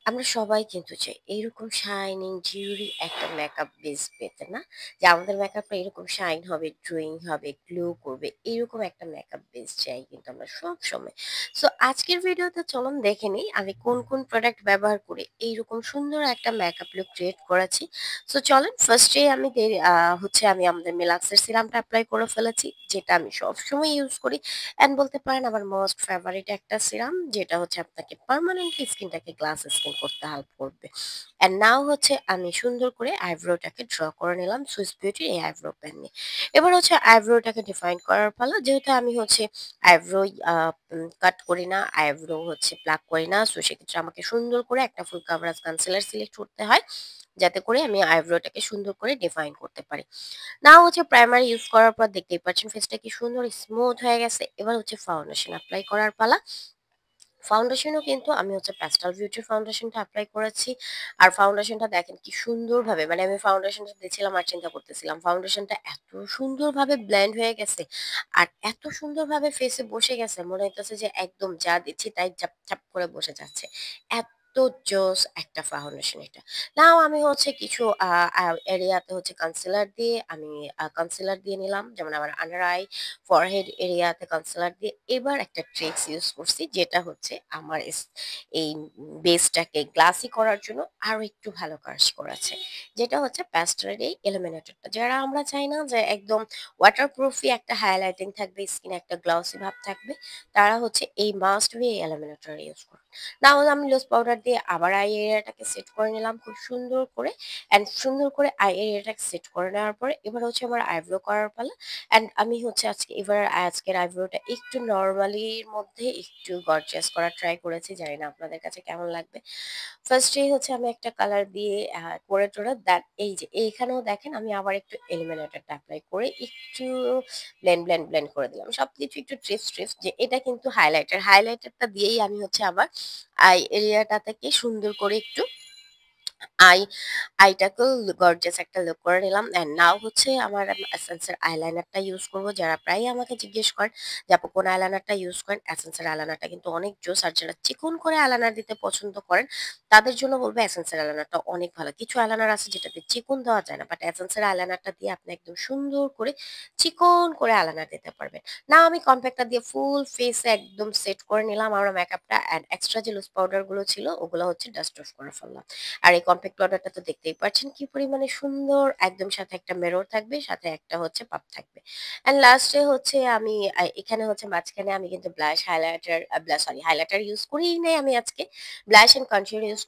আমরা সবাই কিন্তু চাই এইরকম শাইনিং জিউরি একটা মেকআপ বেস পেতে না? যে আমাদের মেকআপটা এরকম শাইন হবে, গ্লোয়িং হবে, গ্লো করবে। এরকম একটা মেকআপ বেস চাই কিন্তু আমরা সবসময়। সো আজকের ভিডিওতে চলুন দেখে নিই আমি কোন প্রোডাক্ট ব্যবহার করে এইরকম সুন্দর একটা মেকআপ লুক ক্রিয়েট করেছি। সো চলেন ফার্স্টে আমি আমি আমাদের মেলাক্সের সিরামটা এপ্লাই করে ফেলেছি, যেটা আমি সবসময় ইউজ করি। অ্যান্ড বলতে পারেন আমার মোস্ট ফেভারিট একটা সিরাম, যেটা হচ্ছে আপনাকে পার্মানেন্টলি স্কিনটাকে গ্লাস স্কিন করতে হেল্প করবে। অ্যান্ড নাও হচ্ছে আমি সুন্দর করে আইব্রোটাকে ড্র করে নিলাম সুইস বিউটির এই আইব্রো পেন নিয়ে। এবার হচ্ছে আইব্রোটাকে ডিফাইন করার পালা। যেহেতু আমি হচ্ছে আইব্রো কাট করি না, আইব্রো হচ্ছে প্লাক করি না, সো সেক্ষেত্রে আমাকে সুন্দর করে একটা ফুল কাভারেজ কনসিলার সিলেক্ট করতে হয়, যাতে করে আমি আইব্রোটাকে সুন্দর করে ডিফাইন করতে পারি। নাও হচ্ছে প্রাইমারি ইউজ করার পর দেখতেই পাচ্ছেন ফেসটা কি সুন্দর স্মুথ হয়ে গেছে। এবার হচ্ছে ফাউন্ডেশন এপ্লাই করার পালা। ফাউন্ডেশনও কিন্তু আমি হচ্ছে প্যাস্টেল বিউটির ফাউন্ডেশনটা এপ্লাই করেছি। আর ফাউন্ডেশনটা দেখেন কি সুন্দরভাবে, মানে আমি ফাউন্ডেশনটা দিয়েছিলাম আর চিন্তা করতেছিলাম ফাউন্ডেশনটা এত সুন্দরভাবে ব্লেন্ড হয়ে গেছে আর এত সুন্দরভাবে ফেসে বসে গেছে, মনে হইতেছে যে একদম যা দিচ্ছি তাই চাপ চাপ করে বসে যাচ্ছে। এত জোস একটা ফাউন্ডেশন এটা। নাও আমি হচ্ছে কিছু এরিয়াতে হচ্ছে কনসিলার দিয়ে নিলাম, যেমন আমার আন্ডার আই, ফরহেড এরিয়াতে কনসিলার দিয়ে এবার একটা ট্রিক্স ইউজ করছি, যেটা হচ্ছে আমার এই বেসটাকে গ্লাসি করার জন্য আরো একটু ভালো কাজ করেছে, যেটা হচ্ছে প্যাস্টেলের এই ইলুমিনেটরটা। যারা আমরা চাই না যে একদম ওয়াটারপ্রুফই একটা হাইলাইটিং থাকবে, স্কিনে একটা গ্লসি ভাব থাকবে, তারা হচ্ছে এই মাস্ট বি এই ইলুমিনেটর ইউজ করবে। না হলে আমি লুজ পাউডার দিয়ে আবার আই এরিয়াটাকে সেট করে নিলাম খুব সুন্দর করে। অ্যান্ড সুন্দর করে আই এরিয়াটাকে সেট করে নেওয়ার পরে এবার হচ্ছে আমার আইব্রো করার পালা। অ্যান্ড আমি হচ্ছে আজকের আইব্রোটা একটু নরমালির মধ্যে একটু গর্জিয়াস করার ট্রাই করেছি। জানি না আপনাদের কাছে কেমন লাগবে। ফার্স্টেই হচ্ছে আমি একটা কালার দিয়ে করে টোরে দেন এই যে এইখানেও দেখেন আমি আবার একটু ইলুমিনেটরটা এপ্লাই করে একটু ব্লেন্ড করে দিলাম। সবকিছু একটু ট্রিপস যে এটা কিন্তু হাইলাইটারটা দিয়েই আমি হচ্ছে আবার আই এরিয়াটা থেকে সুন্দর করে একটু আই আইটাকেও গর্জিয়াস একটা লুক করে নিলাম। অ্যান্ড নাও হচ্ছে আমার এসেন্সের আইলাইনারটা ইউজ করব। যারা প্রায়ই আমাকে জিজ্ঞেস করেন যে আপু কোন আইলাইনারটা ইউজ করেন, এসেন্সের আইলাইনারটা কিন্তু অনেক জোস। আর যারা চিকন করে আইলাইনার দিতে পছন্দ করেন তাদের জন্য বলবো এসেন্সের আইলাইনারটা অনেক ভালো। কিছু আইলাইনার আছে যেটাতে চিকন দেওয়া যায় না, বাট এসেন্সের আইলাইনারটা দিয়ে আপনি একদম সুন্দর করে চিকন করে আইলাইনার দিতে পারবেন। নাও আমি কম্প্যাক্টটা দিয়ে ফুল ফেসে একদম সেট করে নিলাম আমার মেকআপটা। অ্যান্ড এক্সট্রা যে লুজ পাউডার গুলো ছিল ওগুলো হচ্ছে ডাস্ট অফ করে ফেললাম। আর এই কম্প্যাক্ট পাউডারটা তো দেখতেই পাচ্ছেন কি পরিমাণে সুন্দর, একদম সাথে একটা মিরর থাকবে, সাথে একটা হচ্ছে পাপ থাকবে। এন্ড লাস্টে হচ্ছে আমি এখানে হচ্ছে মাঝখানে আমি কিন্তু ব্লাশ হাইলাইটার ইউজ করিই নাই আমি আজকে। Blush and concealer use